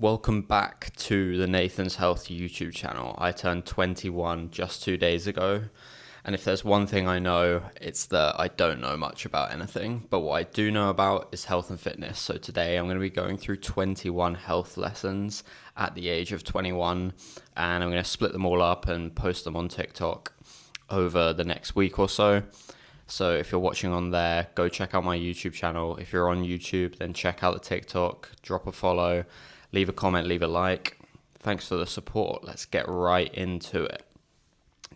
Welcome back to the Nathan's Health YouTube channel. I turned 21 just 2 days ago, and if there's one thing I know, it's that I don't know much about anything, but what I do know about is health and fitness. So today I'm going to be going through 21 health lessons at the age of 21, and I'm going to split them all up and post them on TikTok over the next week or so. So if you're watching on there, go check out my YouTube channel. If you're on YouTube, then check out the TikTok, drop a follow, leave a comment, leave a like. Thanks for the support. Let's get right into it.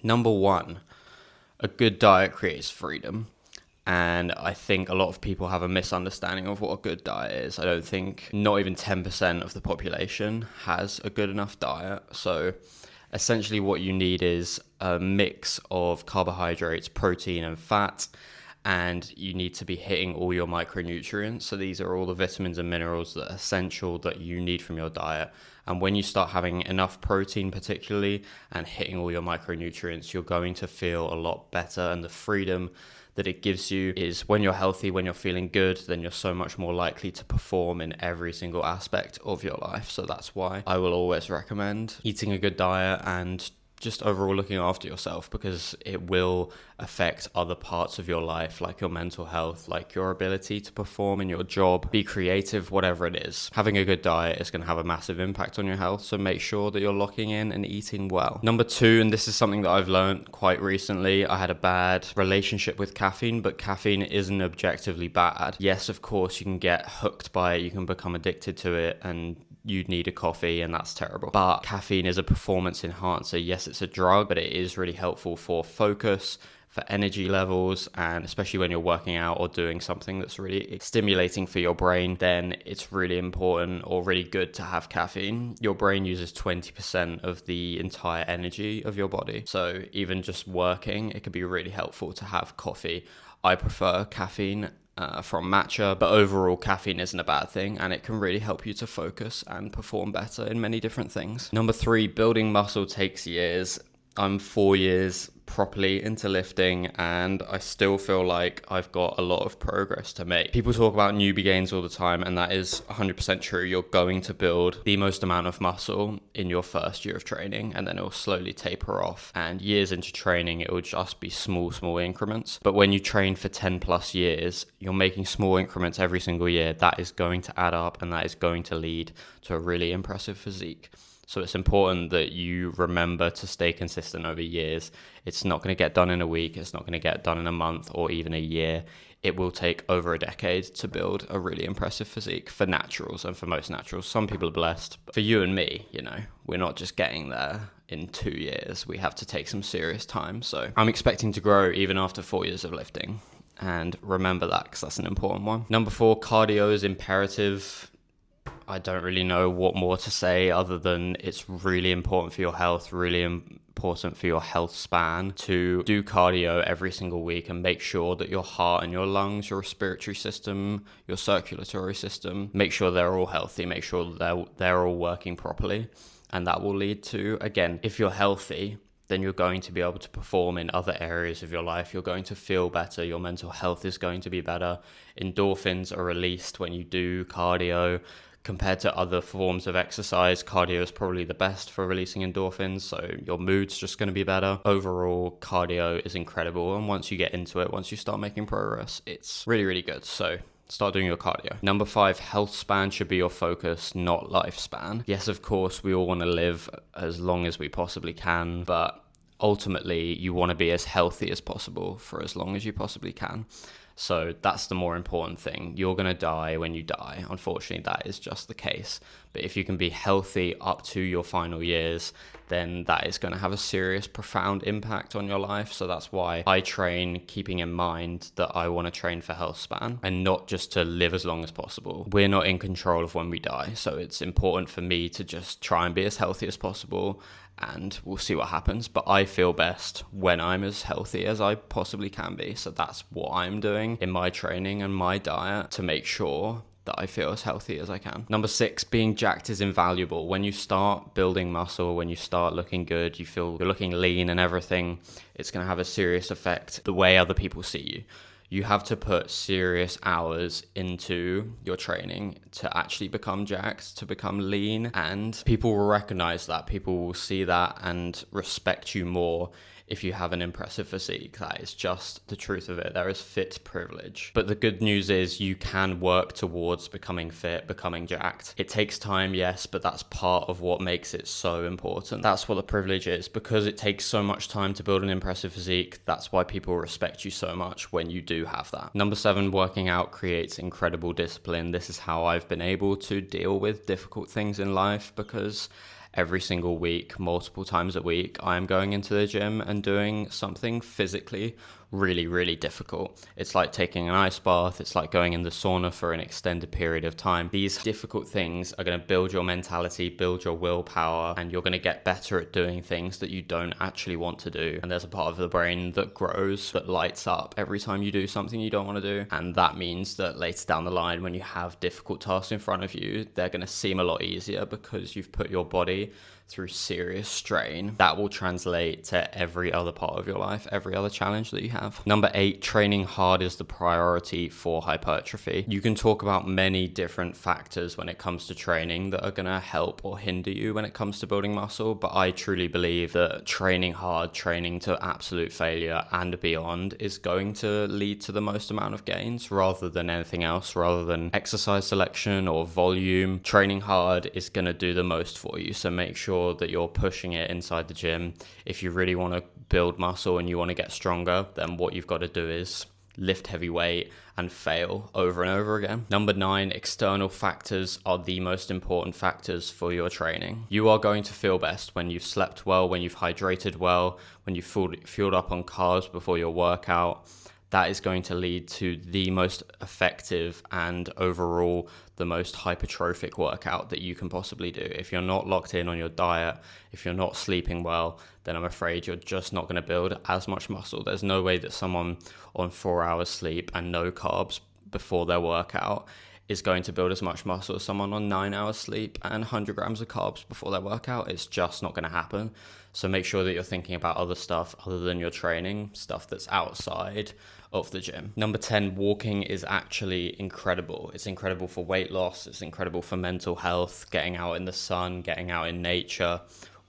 Number one, a good diet creates freedom. And I think a lot of people have a misunderstanding of what a good diet is. I don't think not even 10% of the population has a good enough diet. So essentially what you need is a mix of carbohydrates, protein and fat, and you need to be hitting all your micronutrients. So these are all the vitamins and minerals that are essential that you need from your diet. And when you start having enough protein particularly and hitting all your micronutrients, you're going to feel a lot better. And the freedom that it gives you is when you're healthy, when you're feeling good, then you're so much more likely to perform in every single aspect of your life. So that's why I will always recommend eating a good diet and just overall looking after yourself, because it will affect other parts of your life, like your mental health, like your ability to perform in your job, be creative, whatever it is. Having a good diet is going to have a massive impact on your health, so make sure that you're locking in and eating well. Number two, and this is something that I've learned quite recently, I had a bad relationship with caffeine, but caffeine isn't objectively bad. Yes, of course, you can get hooked by it, you can become addicted to it, and you'd need a coffee, and that's terrible. But caffeine is a performance enhancer. Yes, it's a drug, but it is really helpful for focus, for energy levels, and especially when you're working out or doing something that's really stimulating for your brain, then it's really important or really good to have caffeine. Your brain uses 20% of the entire energy of your body. So even just working, it could be really helpful to have coffee. I prefer caffeine from matcha, but overall caffeine isn't a bad thing, and it can really help you to focus and perform better in many different things. Number three, building muscle takes years. I'm 4 years properly into lifting, and I still feel like I've got a lot of progress to make. People talk about newbie gains all the time, and that is 100% true. You're going to build the most amount of muscle in your first year of training, and then it will slowly taper off. And years into training, it will just be small increments. But when you train for 10 plus years, you're making small increments every single year. That is going to add up, and that is going to lead to a really impressive physique. So it's important that you remember to stay consistent over years. It's not going to get done in a week. It's not going to get done in a month or even a year. It will take over a decade to build a really impressive physique for naturals and for most naturals. Some people are blessed. But for you and me, we're not just getting there in 2 years. We have to take some serious time. So I'm expecting to grow even after 4 years of lifting. And remember that, because that's an important one. Number four, cardio is imperative. I don't really know what more to say other than it's really important for your health, really important for your health span to do cardio every single week and make sure that your heart and your lungs, your respiratory system, your circulatory system, make sure they're all healthy, make sure they're all working properly. And that will lead to, again, if you're healthy, then you're going to be able to perform in other areas of your life. You're going to feel better. Your mental health is going to be better. Endorphins are released when you do cardio. Compared to other forms of exercise, cardio is probably the best for releasing endorphins, so your mood's just going to be better. Overall, cardio is incredible, and once you get into it, once you start making progress, it's really, really good. So start doing your cardio. Number five, health span should be your focus, not lifespan. Yes, of course, we all want to live as long as we possibly can, but ultimately, you want to be as healthy as possible for as long as you possibly can. So that's the more important thing. You're going to die when you die. Unfortunately, that is just the case. But if you can be healthy up to your final years, then that is going to have a serious, profound impact on your life. So that's why I train keeping in mind that I want to train for health span and not just to live as long as possible. We're not in control of when we die. So it's important for me to just try and be as healthy as possible, and we'll see what happens. But I feel best when I'm as healthy as I possibly can be. So that's what I'm doing in my training and my diet to make sure that I feel as healthy as I can. Number six, being jacked is invaluable. When you start building muscle, when you start looking good, you feel you're looking lean and everything, it's going to have a serious effect the way other people see you. You have to put serious hours into your training to actually become jacked, to become lean, and people will recognize that. People will see that and respect you more if you have an impressive physique. That is just the truth of it. There is fit privilege. But the good news is you can work towards becoming fit, becoming jacked. It takes time, yes, but that's part of what makes it so important. That's what the privilege is. Because it takes so much time to build an impressive physique, that's why people respect you so much when you do have that. Number 7, working out creates incredible discipline. This is how I've been able to deal with difficult things in life, because every single week, multiple times a week, I'm going into the gym and doing something physically really, really difficult. It's like taking an ice bath. It's like going in the sauna for an extended period of time. These difficult things are going to build your mentality, build your willpower, and you're going to get better at doing things that you don't actually want to do. And there's a part of the brain that grows, that lights up every time you do something you don't want to do. And that means that later down the line, when you have difficult tasks in front of you, they're going to seem a lot easier because you've put your body through serious strain. That will translate to every other part of your life, every other challenge that you have. Number 8, training hard is the priority for hypertrophy. You can talk about many different factors when it comes to training that are going to help or hinder you when it comes to building muscle, but I truly believe that training hard, training to absolute failure and beyond is going to lead to the most amount of gains rather than anything else, rather than exercise selection or volume. Training hard is going to do the most for you, so make sure that you're pushing it inside the gym. If you really want to build muscle and you want to get stronger, then what you've got to do is lift heavy weight and fail over and over again. Number 9, external factors are the most important factors for your training. You are going to feel best when you've slept well, when you've hydrated well, when you've fueled up on carbs before your workout. That is going to lead to the most effective and overall the most hypertrophic workout that you can possibly do. If you're not locked in on your diet, if you're not sleeping well, then I'm afraid you're just not going to build as much muscle. There's no way that someone on 4 hours sleep and no carbs before their workout is going to build as much muscle as someone on 9 hours sleep and 100 grams of carbs before their workout. It's just not going to happen. So make sure that you're thinking about other stuff other than your training, stuff that's outside of the gym. Number 10, walking is actually incredible. It's incredible for weight loss. It's incredible for mental health, getting out in the sun, getting out in nature.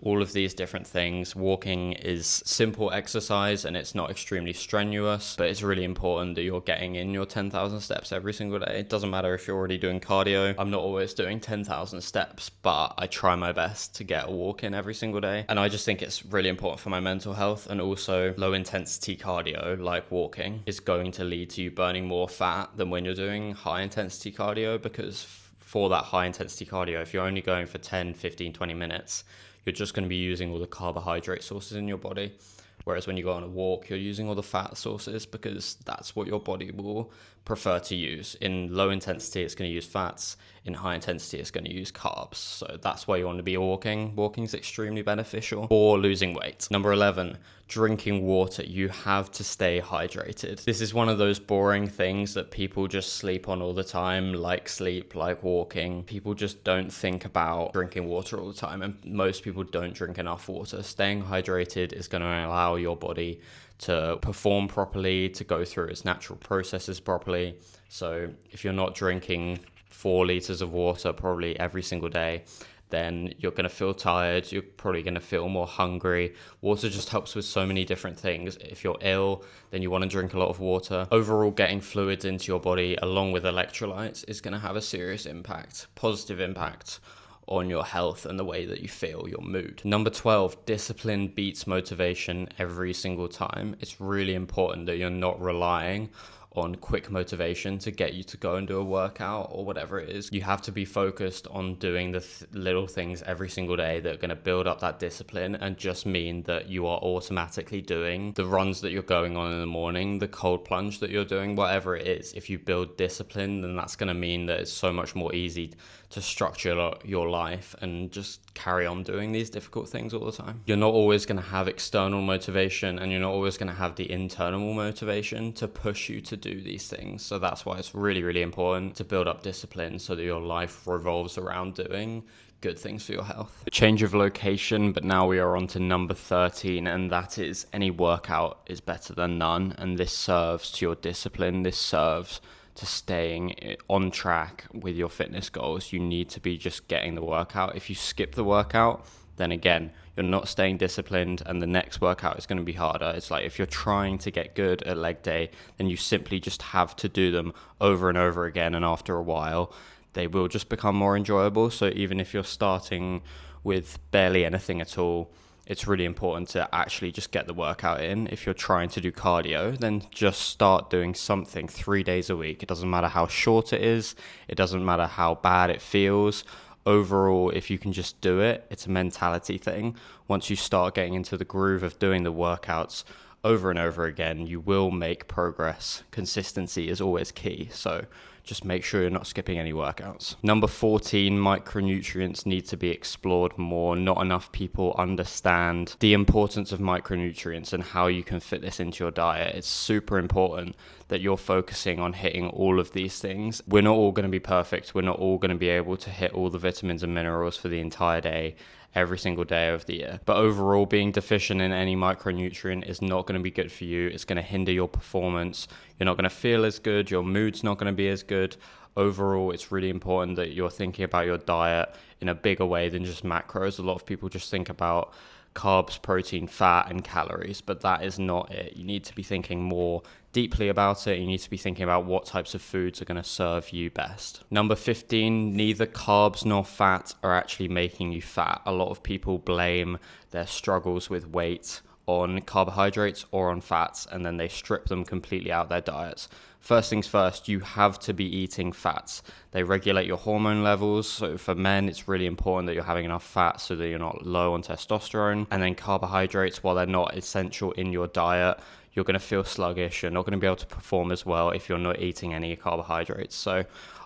All of these different things. Walking is simple exercise and it's not extremely strenuous, but it's really important that you're getting in your 10,000 steps every single day. It doesn't matter if you're already doing cardio. I'm not always doing 10,000 steps, but I try my best to get a walk in every single day. And I just think it's really important for my mental health. And also low intensity cardio, like walking, is going to lead to you burning more fat than when you're doing high intensity cardio, because for that high intensity cardio, if you're only going for 10, 15, 20 minutes, you're just going to be using all the carbohydrate sources in your body. Whereas when you go on a walk, you're using all the fat sources because that's what your body will prefer to use. In low intensity, it's going to use fats. In high intensity, it's going to use carbs. So that's why you want to be walking. Walking is extremely beneficial for losing weight. Number 11, drinking water. You have to stay hydrated. This is one of those boring things that people just sleep on all the time, like sleep, like walking. People just don't think about drinking water all the time, and most people don't drink enough water. Staying hydrated is going to allow your body to perform properly, to go through its natural processes properly. So if you're not drinking 4 liters of water probably every single day, then you're going to feel tired. You're probably going to feel more hungry. Water just helps with so many different things. If you're ill, then you want to drink a lot of water. Overall, getting fluids into your body along with electrolytes is going to have a serious impact, positive impact on your health and the way that you feel, your mood. Number 12, discipline beats motivation every single time. It's really important that you're not relying on quick motivation to get you to go and do a workout or whatever it is. You have to be focused on doing the little things every single day that are going to build up that discipline and just mean that you are automatically doing the runs that you're going on in the morning, the cold plunge that you're doing, whatever it is. If you build discipline, then that's going to mean that it's so much more easy to structure your life and just carry on doing these difficult things all the time. You're not always going to have external motivation, and you're not always going to have the internal motivation to push you to do these things. So that's why it's really, really important to build up discipline so that your life revolves around doing good things for your health. A change of location, but now we are on to number 13, and that is any workout is better than none. And this serves to your discipline. This serves to staying on track with your fitness goals. You need to be just getting the workout. If you skip the workout, then again, you're not staying disciplined and the next workout is going to be harder. It's like if you're trying to get good at leg day, then you simply just have to do them over and over again. And after a while, they will just become more enjoyable. So even if you're starting with barely anything at all, it's really important to actually just get the workout in. If you're trying to do cardio, then just start doing something 3 days a week. It doesn't matter how short it is. It doesn't matter how bad it feels. Overall, if you can just do it, it's a mentality thing. Once you start getting into the groove of doing the workouts over and over again, you will make progress. Consistency is always key. So just make sure you're not skipping any workouts. Number 14, micronutrients need to be explored more. Not enough people understand the importance of micronutrients and how you can fit this into your diet. It's super important that you're focusing on hitting all of these things. We're not all going to be perfect. We're not all going to be able to hit all the vitamins and minerals for the entire day, every single day of the year. But overall, being deficient in any micronutrient is not going to be good for you. It's going to hinder your performance. You're not going to feel as good. Your mood's not going to be as good. Overall, it's really important that you're thinking about your diet in a bigger way than just macros. A lot of people just think about carbs, protein, fat, and calories, but that is not it. You need to be thinking more deeply about it. You need to be thinking about what types of foods are going to serve you best. Number 15, neither carbs nor fat are actually making you fat. A lot of people blame their struggles with weight on carbohydrates or on fats, and then they strip them completely out of their diets. First things first, you have to be eating fats. They regulate your hormone levels. So for men, it's really important that you're having enough fat so that you're not low on testosterone. And then carbohydrates, while they're not essential in your diet, you're going to feel sluggish. You're not going to be able to perform as well if you're not eating any carbohydrates. So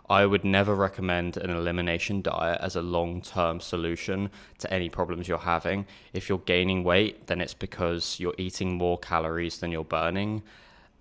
I would never recommend an elimination diet as a long-term solution to any problems you're having. If you're gaining weight, then it's because you're eating more calories than you're burning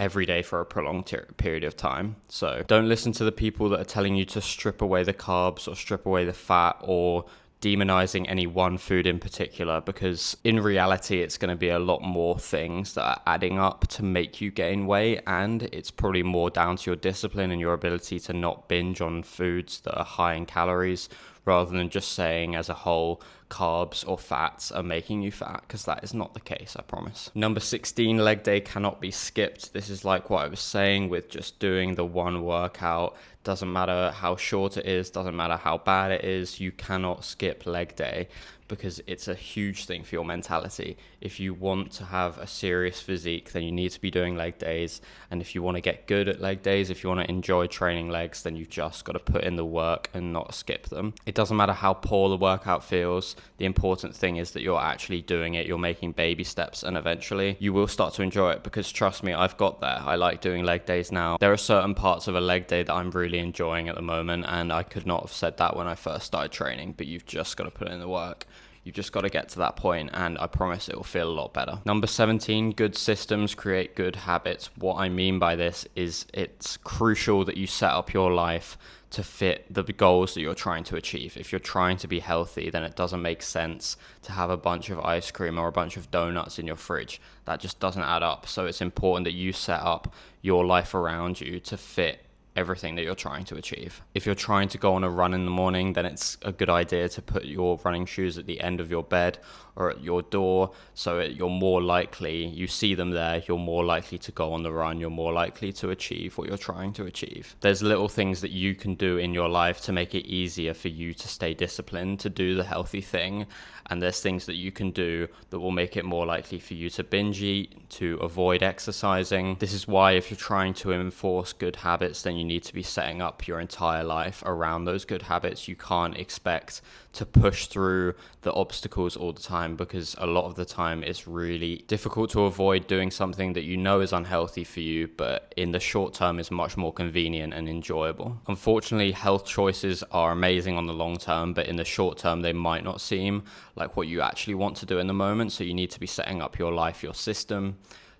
every day for a prolonged period of time. So don't listen to the people that are telling you to strip away the carbs or strip away the fat or demonizing any one food in particular, because in reality it's going to be a lot more things that are adding up to make you gain weight, and it's probably more down to your discipline and your ability to not binge on foods that are high in calories, rather than just saying as a whole carbs or fats are making you fat, because that is not the case, I promise. Number 16, leg day cannot be skipped. This is like what I was saying with just doing the one workout. Doesn't matter how short it is, doesn't matter how bad it is, you cannot skip leg day, because it's a huge thing for your mentality. If you want to have a serious physique, then you need to be doing leg days. And if you want to get good at leg days, if you want to enjoy training legs, then you've just got to put in the work and not skip them. It doesn't matter how poor the workout feels. The important thing is that you're actually doing it. You're making baby steps, and eventually you will start to enjoy it, because trust me, I've got there. I like doing leg days now. There are certain parts of a leg day that I'm really enjoying at the moment, and I could not have said that when I first started training, but you've just got to put in the work. You've just got to get to that point, and I promise it will feel a lot better. Number 17, good systems create good habits. What I mean by this is it's crucial that you set up your life to fit the goals that you're trying to achieve. If you're trying to be healthy, then it doesn't make sense to have a bunch of ice cream or a bunch of donuts in your fridge. That just doesn't add up. So it's important that you set up your life around you to fit everything that you're trying to achieve. If you're trying to go on a run in the morning, then it's a good idea to put your running shoes at the end of your bed or at your door, so you're more likely, you see them there, you're more likely to go on the run, you're more likely to achieve what you're trying to achieve. There's little things that you can do in your life to make it easier for you to stay disciplined, to do the healthy thing, and there's things that you can do that will make it more likely for you to binge eat, to avoid exercising. This is why if you're trying to enforce good habits, then you need to be setting up your entire life around those good habits. You can't expect to push through the obstacles all the time, because a lot of the time it's really difficult to avoid doing something that you know is unhealthy for you, but in the short term is much more convenient and enjoyable. Unfortunately, health choices are amazing on the long term, but in the short term they might not seem like what you actually want to do in the moment. So you need to be setting up your life, your system,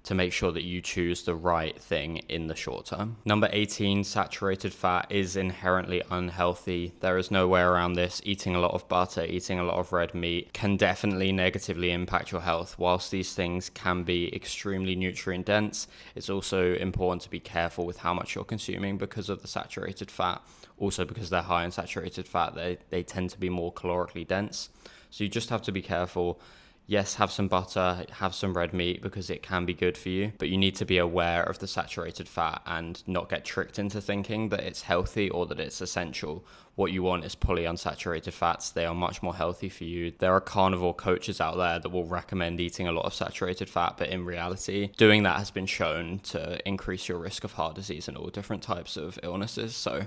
to make sure that you choose the right thing in the short term. Number 18, saturated fat is inherently unhealthy. There is no way around this. Eating a lot of butter, eating a lot of red meat can definitely negatively impact your health. Whilst these things can be extremely nutrient dense, it's also important to be careful with how much you're consuming because of the saturated fat. Also, because they're high in saturated fat, they tend to be more calorically dense. So you just have to be careful. Yes, have some butter, have some red meat because it can be good for you, but you need to be aware of the saturated fat and not get tricked into thinking that it's healthy or that it's essential. What you want is polyunsaturated fats. They are much more healthy for you. There are carnivore coaches out there that will recommend eating a lot of saturated fat, but in reality, doing that has been shown to increase your risk of heart disease and all different types of illnesses. So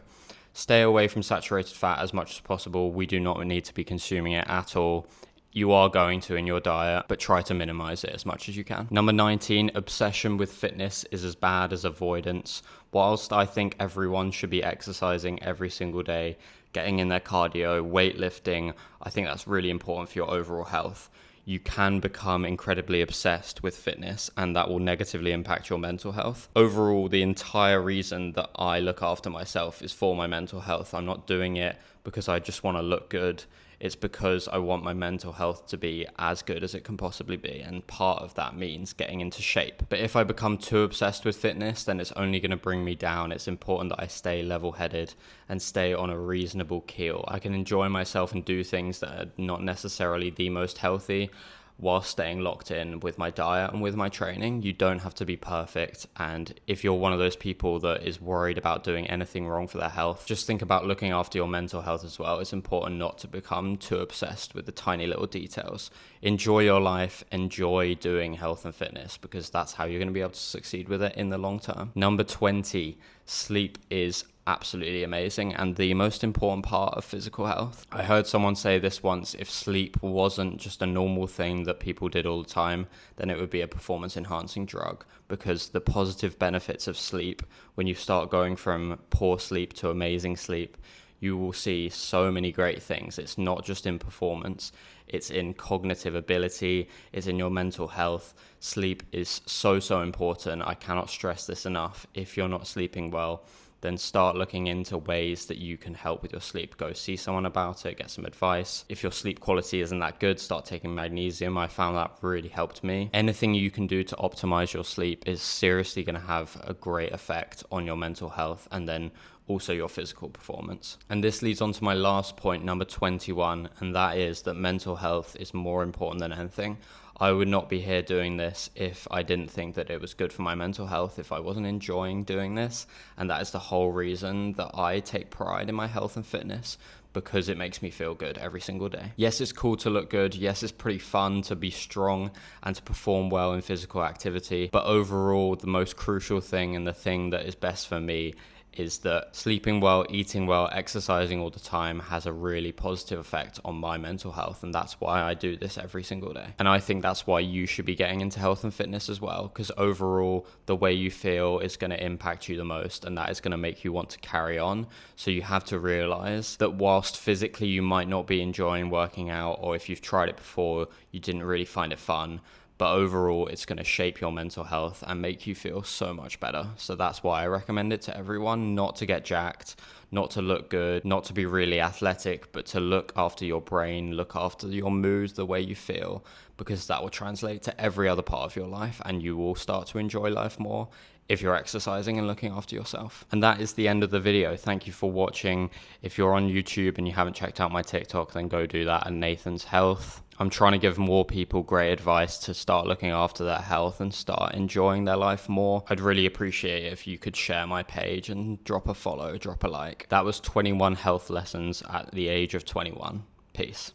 stay away from saturated fat as much as possible. We do not need to be consuming it at all. You are going to in your diet, but try to minimize it as much as you can. Number 19, obsession with fitness is as bad as avoidance. Whilst I think everyone should be exercising every single day, getting in their cardio, weightlifting, I think that's really important for your overall health. You can become incredibly obsessed with fitness, and that will negatively impact your mental health. Overall, the entire reason that I look after myself is for my mental health. I'm not doing it because I just want to look good. It's because I want my mental health to be as good as it can possibly be, and part of that means getting into shape. But if I become too obsessed with fitness, then it's only going to bring me down. It's important that I stay level-headed and stay on a reasonable keel. I can enjoy myself and do things that are not necessarily the most healthy, while staying locked in with my diet and with my training. You don't have to be perfect. And if you're one of those people that is worried about doing anything wrong for their health, just think about looking after your mental health as well. It's important not to become too obsessed with the tiny little details. Enjoy your life, enjoy doing health and fitness, because that's how you're going to be able to succeed with it in the long term. Number 20, sleep is absolutely amazing and the most important part of physical health. I heard someone say this once: if sleep wasn't just a normal thing that people did all the time, then it would be a performance enhancing drug, because the positive benefits of sleep, when you start going from poor sleep to amazing sleep, you will see so many great things. It's not just in performance, it's in cognitive ability, it's in your mental health. Sleep is so important. I cannot stress this enough. If you're not sleeping well, then start looking into ways that you can help with your sleep. Go see someone about it, get some advice. If your sleep quality isn't that good, start taking magnesium. I found that really helped me. Anything you can do to optimize your sleep is seriously going to have a great effect on your mental health and then also your physical performance. And this leads on to my last point, number 21, and that is that mental health is more important than anything. I would not be here doing this if I didn't think that it was good for my mental health, if I wasn't enjoying doing this. And that is the whole reason that I take pride in my health and fitness, because it makes me feel good every single day. Yes, it's cool to look good. Yes, it's pretty fun to be strong and to perform well in physical activity. But overall, the most crucial thing and the thing that is best for me is that sleeping well, eating well, exercising all the time has a really positive effect on my mental health, and that's why I do this every single day. And I think that's why you should be getting into health and fitness as well, because overall the way you feel is going to impact you the most, and that is going to make you want to carry on. So you have to realize that whilst physically you might not be enjoying working out, or if you've tried it before you didn't really find it fun, but overall it's going to shape your mental health and make you feel so much better. So that's why I recommend it to everyone. Not to get jacked, not to look good, not to be really athletic, but to look after your brain, look after your mood, the way you feel, because that will translate to every other part of your life, and you will start to enjoy life more if you're exercising and looking after yourself. And that is the end of the video. Thank you for watching. If you're on YouTube and you haven't checked out my TikTok, then go do that at Nathan's Health. I'm trying to give more people great advice to start looking after their health and start enjoying their life more. I'd really appreciate it if you could share my page and drop a follow, drop a like. That was 21 health lessons at the age of 21. Peace.